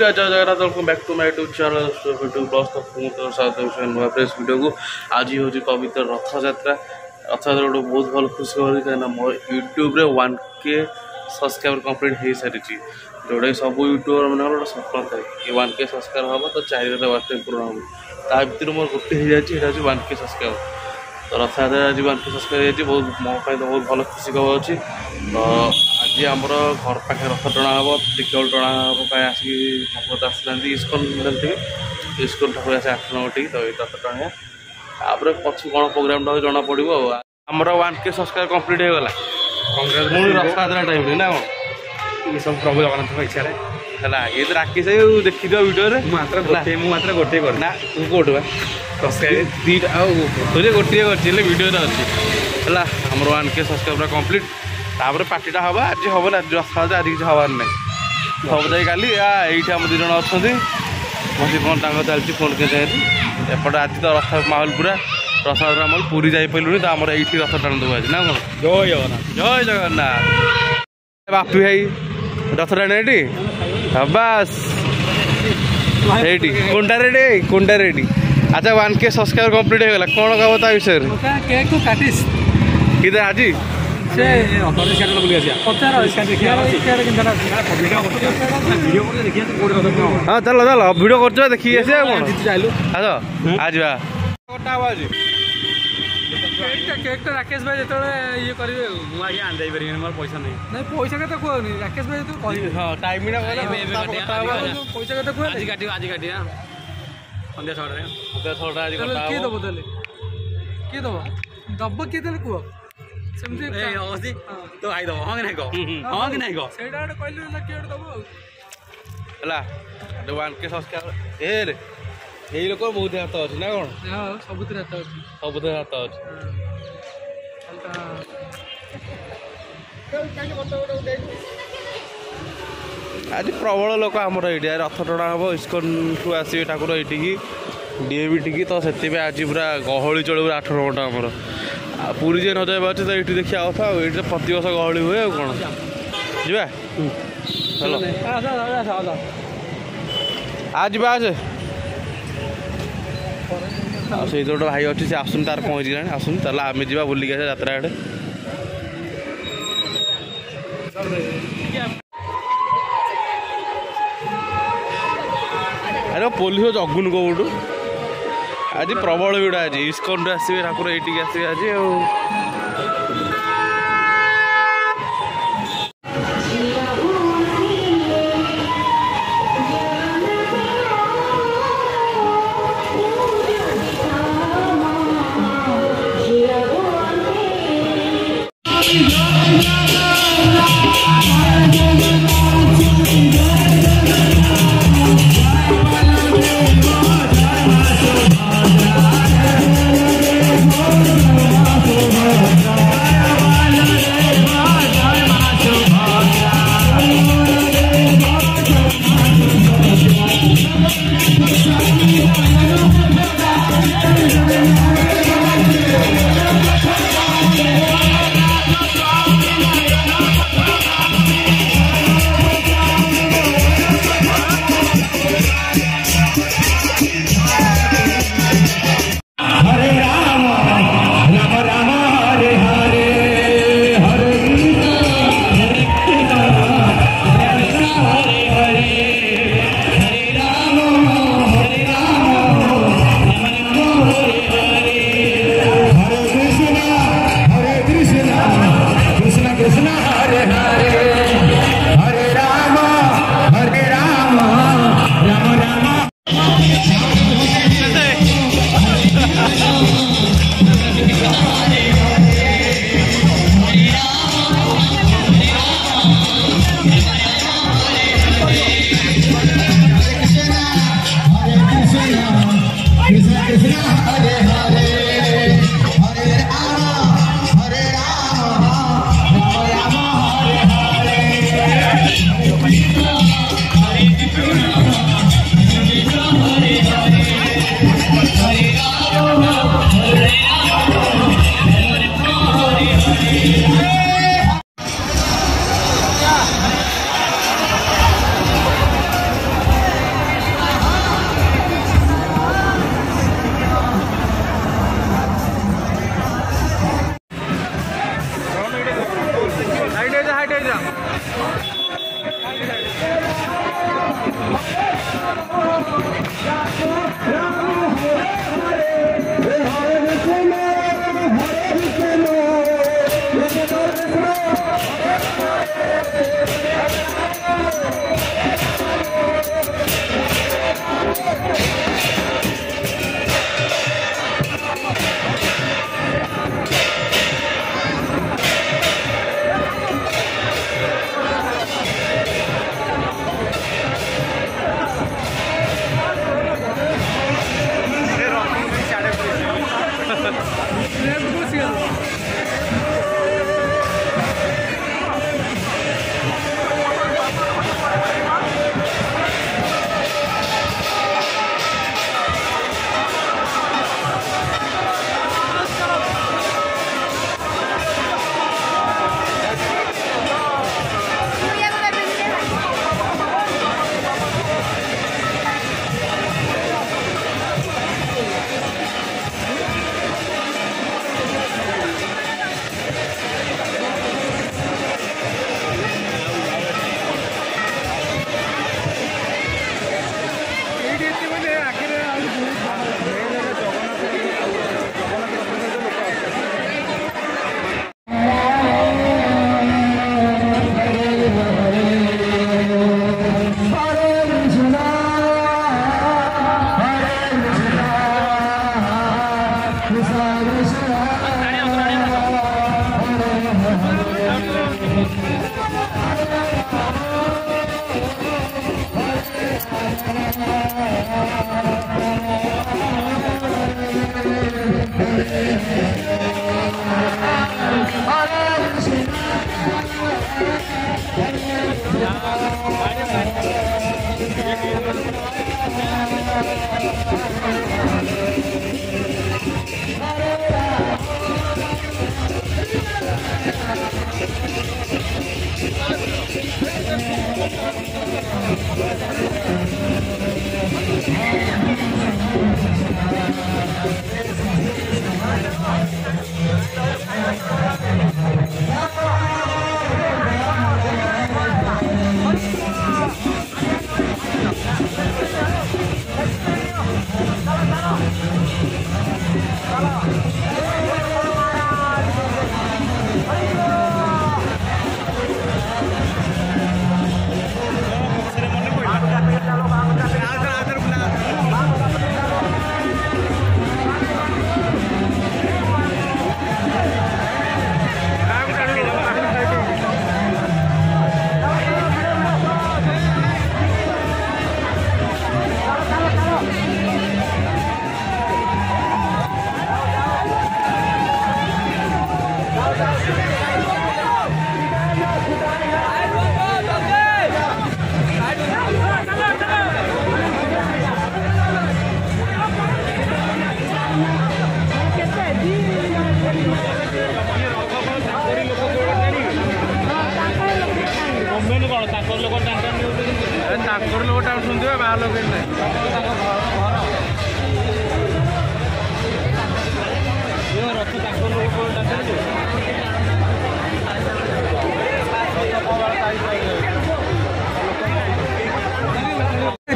नमस्कार जय Jagannath welcome back to my YouTube channel YouTube blogs तो साथ नुआ फ्रेश वीडियो को आज हूँ पवित्र रथयात्रा गोटे बहुत भल खुशी खबर कहीं मो यूट्यूब 1K सब्सक्राइबर कंप्लीट हो सारी जोटा सब यूट्यूबर मैंने गोटे सफल था कि 1K सब्सक्राइबर हम तो 4 वाच टाइम पूर्ण हम ता भर मोर गोटे हो 1K सब्सक्राइबर तो रथयात्रा आज 1K सब्सक्राइबर बहुत मो तो बहुत भल खुशी खबर अच्छी तो आज आमर घर पाखे रथ टणा हम टिकल टणा हम आसिक ठाकुर तो आसना इस्कन जानते इस्कन ठाकुर आसे 8 नटी तो ये रथ टणा तापर पछ कौन प्रोग्राम टा जना पड़ो आमर 1K सब्सक्राइबर कंप्लीट हो गला पुणी रथयात्रा टाइम ना कौन सब प्रभु जगन्नाथ इच्छा है ये तो राकेश देखी वीडियो मात्र गोटे कर ना तू कौट दीटा तुझे गोटे कर वीडियो अच्छी है आमर 1K सब्सक्राइबर कंप्लीट तापर पार्टीटा हम आज हम ना रथयात्रा आज किसी हबार ना सब जाए काली ये आम 2 जन अच्छा बस कौन चलती फोन के एपटे आज तो रथ माहौल पूरा रथयात्रा माहौल पूरी जापलुनि तो आम ये रथ टाण देव आज ना कौन जय जगन्नाथ बापी भाई रथ टाणे ये बस ये कुंडा रेडी अच्छा 1K सब्सक्राइबर कंप्लीट हो गला कौन कह ता विषय केक तो काटिस कि आज से बुली हाँ चलो चलो वीडियो कर देखिए आज केक तो राकेश भाई जो ये करेंगे मुझे आन जापर मोर पैसा नहीं पैसा के कहनी राकेश भाई तो कह हाँ टाइम पैसा के आज काट आज काट सन्ध्या 6टा किए दब ताले किए दब दब किए कह तो आई दब हाँ कि नहीं कह हाँ कि नहीं कह कहले दब 1K सब्सक्राइबर ये लोक बहुत हाथ अच्छे ना कौन सबुत हाथ अच्छे सबुत हाथ अच्छे आज प्रबल लोक आमर ये रथ टणा हम इस्कन ठू आसवे ठाकुर ये डीएवी टी तो से आज पूरा गहली चलो 8 घंटा आमर पूरी जे न जाए तो ये देखा कथा ये प्रति वर्ष गहली हुए कौन जा चलो आज आज से गोटे भाई अच्छी से आसुन तार पहुँची गला आसुन चल आम जा बुलिक यात्रा आड़े अरे पुलिस जगुन कौटू आज प्रबल भिड़ आज इस्कन आसवे ठाकुर ये आसवे आज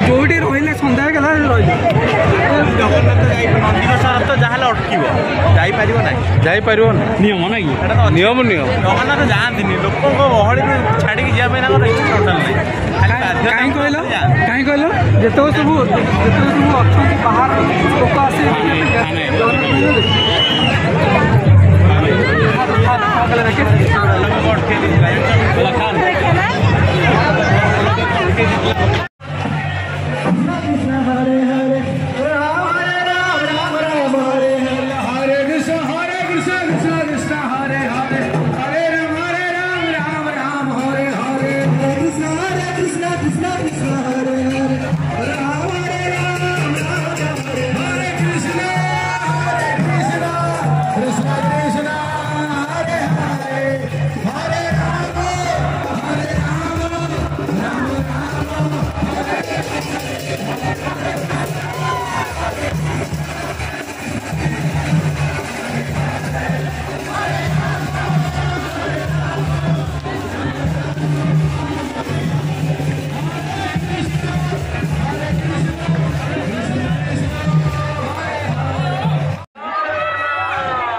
जोटी रही सन्ध्या कला जगन्नाथ नंदीघोष रथ जहाँ अटक जापर नियम ना कि नियम नियम जगन्नाथ जाती लोक गहली छाड़ी जावाई इच्छा टोटाल नहीं कहीं कहल जिते सब अच्छा बाहर लोक आस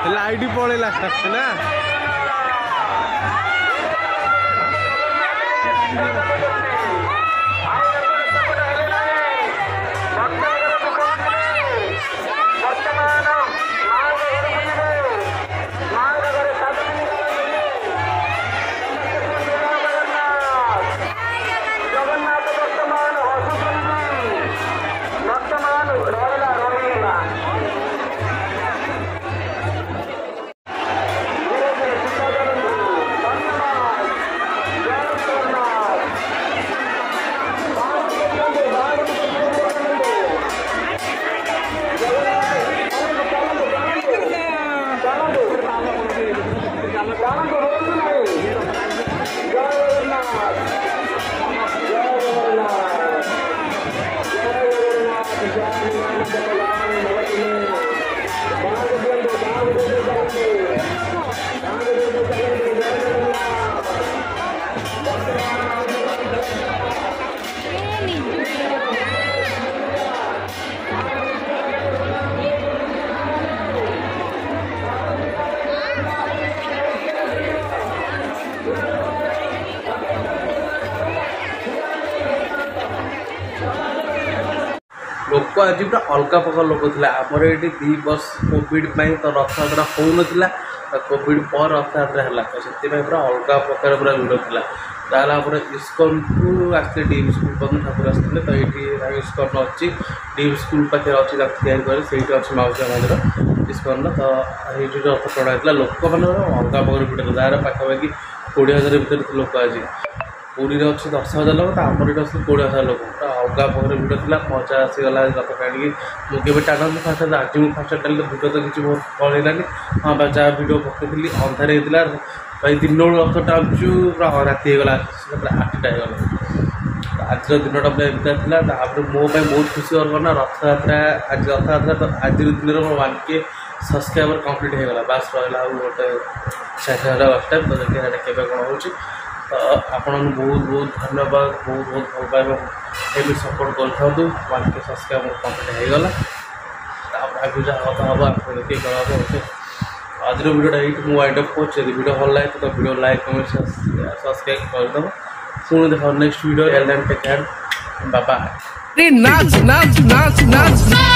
लाइट पड़ेगा ना लोक आज पूरा अलग प्रकार लोक थे आमर ये 2 वर्ष कोविड तो रथयात्रा हो नाला कोविड पर रथयात्रा है तो से पूरा अलग प्रकार पूरा भिड़ था तापर इस्कन को आसते डीएम स्कूल पर ठाकुर आसते तो ये इस्कन अच्छी डीएम स्कूल पाखे अच्छी तैयारी अच्छी माउसा मंदिर इस्कन तो ये रथ टणा होता लोक मैंने अलगा प्रकार भिड़ जार पाखापाखि 20,000 भर लोक आज पुरी अच्छे 10,000 लोक तो आमर ये 20,000 लोक अलगा प्रकार भिड़ था मजा आसीगला रथ टाणी मुझे टाणी फास्ट आज मुझे फास्ट टाणी भिड़ तो किसी बहुत पड़ेलानी हाँ जहाँ भिड़ पकई अंधार होता भाई 3 बेलू रथ टाणुचु पूरा राति होगला 8टा होगला आज दिनटा पूरा एमती था मो बहुत खुशी करना रथयात्रा आज रथयात्रा तो आज दिन मोर 1K सब्सक्राइबर कंप्लीट होगला बास रहा गोटे 60,000 लास्ट टाइम तो देखिए केवे कौन हो तो आपण बहुत बहुत धन्यवाद बहुत बहुत भल पाइबा एवं सपोर्ट कर 1K सब्सक्राइबर कंप्लीट होगला आगे जहाँ कथा हम आप देखिए कौन हम आज भिडियोटा ये मुझे वाइंड अप कर भिडियो भल लगे तो भिडियो लाइक कमेंट सब्सक्राइब करदेव पुणी देख next video take care bye bye. नाच नाच नाच नाच